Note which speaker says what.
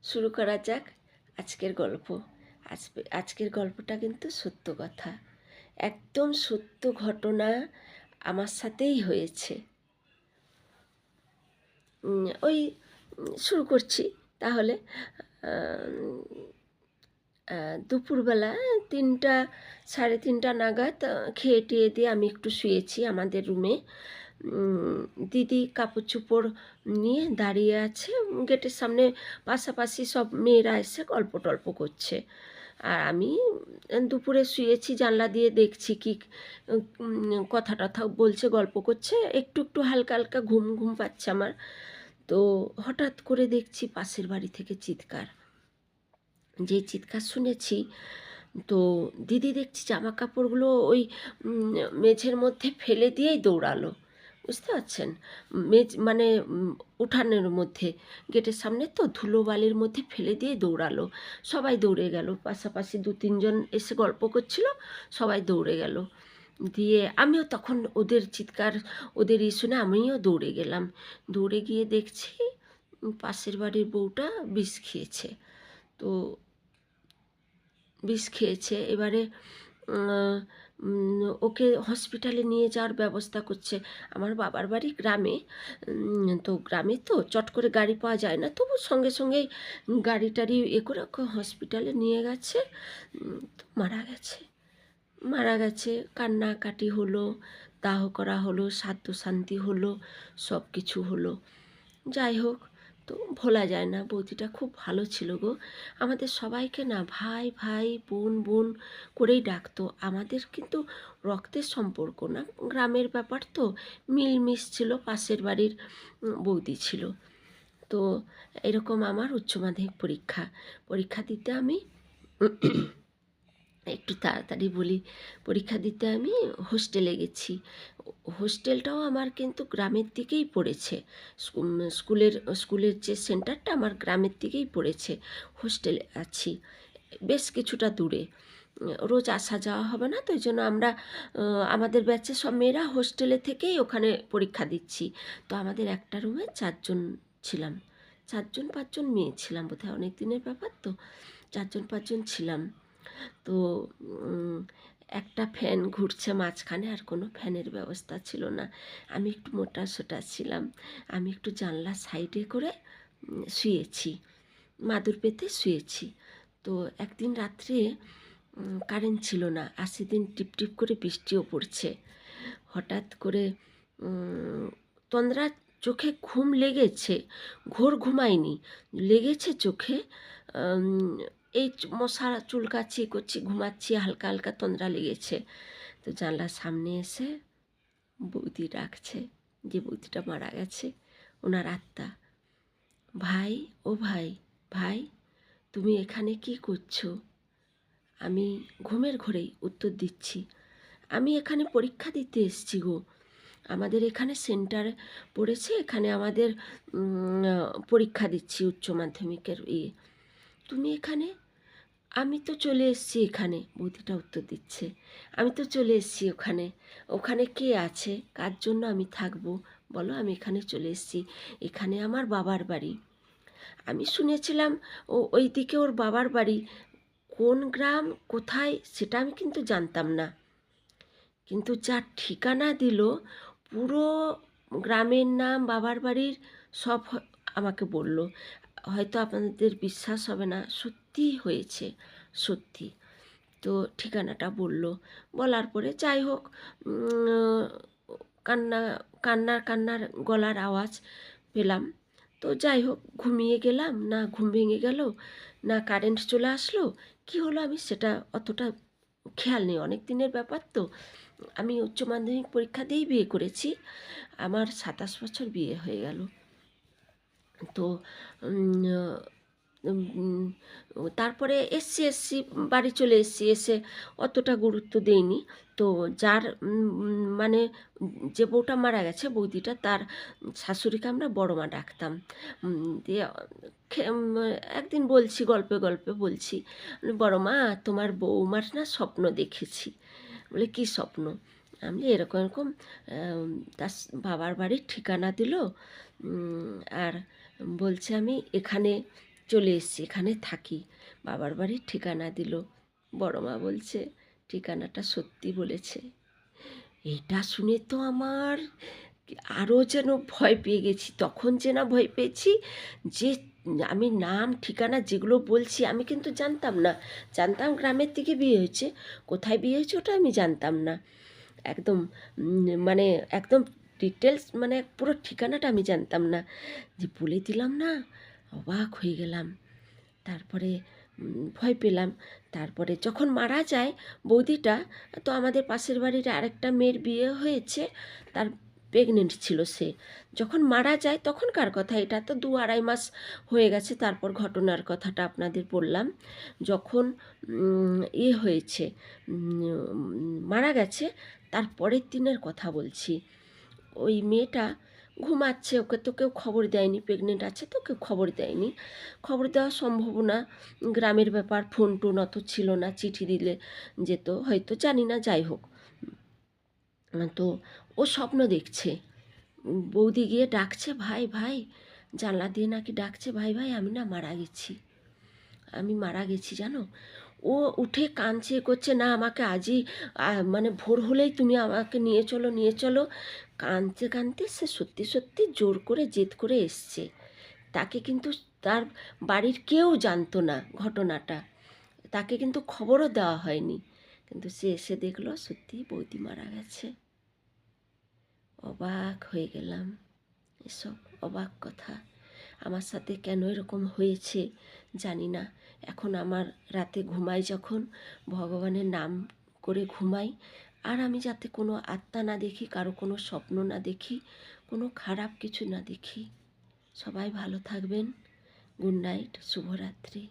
Speaker 1: শুরু করা যাক আজকের গল্প। আজকের গল্পটা কিন্তু সত্য কথা, একদম সত্য ঘটনা আমার সাথেই হয়েছে। ওই শুরু করছি তাহলে। দুপুরবেলা 3টা, 3:30 নাগাদ খেয়ে টেয়ে দিয়ে আমি একটু শুয়েছি আমাদের রুমে। দিদি কাপড় চোপড় নিয়ে দাঁড়িয়ে আছে গেটের সামনে, পাশাপাশি সব মেয়েরা এসে গল্প টল্প করছে। আর আমি দুপুরে শুয়েছি, জানলা দিয়ে দেখছি কি কথা টথা বলছে, গল্প করছে, একটু একটু হালকা হালকা ঘুম ঘুম পাচ্ছে আমার। তো হঠাৎ করে দেখছি পাশের বাড়ি থেকে চিৎকার। যেই চিৎকার শুনেছি, তো দিদি দেখছি জামা কাপড়গুলো ওই মেঝের মধ্যে ফেলে দিয়েই দৌড়ালো, বুঝতে পারছেন? মানে উঠানের মধ্যে, গেটের সামনে তো ধুলোবালির মধ্যে ফেলে দিয়ে দৌড়ালো। সবাই দৌড়ে গেল, পাশাপাশি 2-3 জন এসে গল্প করছিল, সবাই দৌড়ে গেল। দিয়ে আমিও তখন ওদের চিৎকার, ওদের শুনে আমিও দৌড়ে গেলাম। দৌড়ে গিয়ে দেখছি পাশের বাড়ির বউটা বিষ খেয়েছে। তো বিষ খেয়েছে, এবারে ওকে হসপিটালে নিয়ে যাওয়ার ব্যবস্থা করছে। আমার বাবার বাড়ি গ্রামে, তো গ্রামে তো চট করে গাড়ি পাওয়া যায় না, তবু সঙ্গে সঙ্গেই গাড়ি টাড়ি করে ওকে হসপিটালে নিয়ে গেছে। তো মারা গেছে। কান্নাকাটি হলো, দাহ করা হলো, শ্রাদ্ধ শান্তি হলো, সব কিছু হলো। যাই হোক, তো ভোলা যায় না। বৌদিটা খুব ভালো ছিল গো, আমাদের সবাইকে না ভাই ভাই বোন বোন করেই ডাকতো। আমাদের কিন্তু রক্তের সম্পর্ক না, গ্রামের ব্যাপার তো, মিলমিশ ছিল। পাশের বাড়ির বৌদি ছিল। তো এরকম আমার উচ্চ মাধ্যমিক পরীক্ষা দিতে আমি একটু তাড়াতাড়ি বলি, পরীক্ষা দিতে আমি হোস্টেলে গেছি। হোস্টেলটাও আমার কিন্তু গ্রামের দিকেই পড়েছে। স্কুলের যে সেন্টারটা আমার গ্রামের দিকেই পড়েছে। হোস্টেলে আছি বেশ কিছুটা দূরে, রোজ আসা যাওয়া হবে না, তো ওই জন্য আমরা আমাদের ব্যাচে সব মেয়েরা হোস্টেলে থেকেই ওখানে পরীক্ষা দিচ্ছি। তো আমাদের একটা রুমে 4 জন ছিলাম, 4-5 জন মেয়ে ছিলাম বোধহয়, অনেক দিনের ব্যাপার তো, 4-5 জন ছিলাম। তো একটা ফ্যান ঘুরছে মাঝখানে, আর কোনো ফ্যানের ব্যবস্থা ছিল না। আমি একটু মোটা সোটা ছিলাম, আমি একটু জানলা সাইডে করে শুয়েছি, মাদুর পেতে শুয়েছি। তো একদিন রাত্রে কারেন্ট ছিল না, আর সেদিন টিপটিপ করে বৃষ্টিও পড়ছে। হঠাৎ করে তন্দ্রা চোখে ঘুম লেগেছে, ঘোর ঘুমায়নি, লেগেছে চোখে। এই মশা চুলকাচ্ছি করছি, ঘুমাচ্ছি, হালকা হালকা তন্দ্রা লেগেছে। তো জানলার সামনে এসে বৌদি ডাকছে, যে বৌদিটা মারা গেছে, ওনার আত্মা। ভাই, ও ভাই, ভাই তুমি এখানে কি করছো? আমি ঘুমের ঘোরেই উত্তর দিচ্ছি, আমি এখানে পরীক্ষা দিতে এসেছি গো, আমাদের এখানে সেন্টার পড়েছে, এখানে আমাদের পরীক্ষা দিচ্ছি উচ্চ মাধ্যমিকের। তুমি এখানে? আমি তো চলে এসেছি এখানে, বৌদিটা উত্তর দিচ্ছে, আমি তো চলে এসেছি ওখানে। ওখানে কে আছে, কার জন্য আমি থাকবো বলো? আমি এখানে চলে এসেছি, এখানে আমার বাবার বাড়ি। আমি শুনেছিলাম ওই দিকে ওর বাবার বাড়ি, কোন গ্রাম কোথায় সেটা আমি কিন্তু জানতাম না। কিন্তু যার ঠিকানা দিল, পুরো গ্রামের নাম, বাবার বাড়ির সব আমাকে বলল। হয়তো আপনাদের বিশ্বাস হবে না, সত্যি হয়েছে, সত্যি। তো ঠিকানাটা বলল, বলার পরে যাই হোক, কান্না কান্নার গলার আওয়াজ পেলাম। তো যাই হোক, ঘুমিয়ে গেলাম, না ঘুম ভেঙে গেল, না কারেন্ট চলে আসলো, কি হলো আমি সেটা অতটা খেয়াল নেই, অনেক দিনের ব্যাপার তো। আমি উচ্চ মাধ্যমিক পরীক্ষা দিয়েই বিয়ে করেছি, আমার 27 বছর বিয়ে হয়ে গেল। তো তারপরে এসছি বাড়ি চলে এসে অতটা গুরুত্ব দেইনি। তো যার মানে যে বউটা মারা গেছে, বৌদিটা, তার শাশুড়িকে আমরা বড় মা ডাকতাম। দিয়ে একদিন বলছি, গল্পে গল্পে বলছি, বড় মা তোমার বৌমার না স্বপ্ন দেখেছি। বলে কী স্বপ্ন? আমি এরকম এরকম, তার বাবার বাড়ির ঠিকানা দিল, আর বলছে আমি এখানে চলে এসেছি, এখানে থাকি। বাবার বাড়ির ঠিকানা দিল। বড় মা বলছে ঠিকানাটা সত্যি বলেছে। এইটা শুনে তো আমার আরও যেন ভয় পেয়ে গেছি। তখন যে না ভয় পেয়েছি, যে আমি নাম ঠিকানা যেগুলো বলছি আমি কিন্তু জানতাম না। জানতাম গ্রামের দিকে বিয়ে হয়েছে, কোথায় বিয়ে হয়েছে ওটা আমি জানতাম না। একদম মানে একদম ডিটেলস, মানে পুরো ঠিকানাটা আমি জানতাম না। যে বলে দিলাম না, অবাক হয়ে গেলাম। তারপরে ভয় পেলাম। তারপরে যখন মারা যায় বৌদিটা, তো আমাদের পাশের বাড়ির আরেকটা মেয়ের বিয়ে হয়েছে, তার প্রেগনেন্ট ছিল সে। যখন মারা যায় তখনকার কথা, এটা তো 2-2.5 মাস হয়ে গেছে। তারপর ঘটনার কথাটা আপনাদের বললাম। যখন হয়েছে, মারা গেছে, তার পরের দিনের কথা বলছি। ওই মেয়েটা ঘুমাচ্ছে, ওকে তো কেউ খবর দেয়নি, প্রেগনেন্ট আছে তো কেউ খবর দেয়নি। খবর দেওয়া সম্ভব না, গ্রামের ব্যাপার, ফোন টোন অত ছিল না, চিঠি দিলে যেত হয়তো, জানি না, যাই হোক। তো ও স্বপ্ন দেখছে, বৌদি গিয়ে ডাকছে, ভাই ভাই, জানলা দিয়ে নাকি ডাকছে, ভাই ভাই আমি না মারা গেছি, আমি মারা গেছি জানো। ও উঠে কাঁদছে, করছে, না আমাকে আজই মানে ভোর হলেই তুমি আমাকে নিয়ে চলো, নিয়ে চলো। কাঁদতে কাঁদতে সে সত্যি সত্যি জোর করে জেদ করে এসছে। তাকে কিন্তু তার বাড়ির কেউ জানতো না ঘটনাটা, তাকে কিন্তু খবরও দেওয়া হয়নি। কিন্তু সে এসে দেখলো সত্যি বৌদি মারা গেছে। অবাক হয়ে গেলাম। এসব অবাক কথা আমার সাথে কেন এরকম হয়েছে জানি না। এখন আমার রাতে ঘুমাই যখন, ভগবানের নাম করে ঘুমাই। আর আমি যাতে কোনো আত্মা না দেখি, কারো কোনো স্বপ্ন না দেখি, কোনো খারাপ কিছু না দেখি। সবাই ভালো থাকবেন। গুড নাইট, শুভরাত্রি।